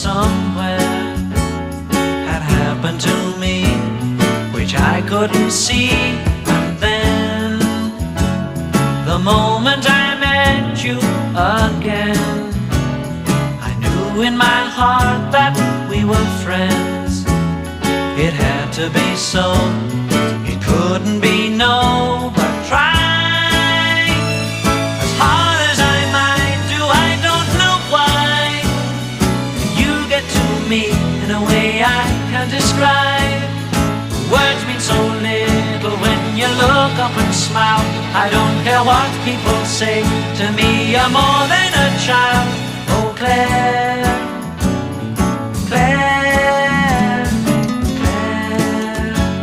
somewhere had happened to me, which I couldn't see. And then, the moment I met you again, I knew in my heart that we were friends. It had to be so, it couldn't be no, but try. As hard as I might do, I don't know why. You get to me in a way I can't describe. Words mean so little when you look up and smile. I don't care what people say, to me you're more than a child. Oh Claire,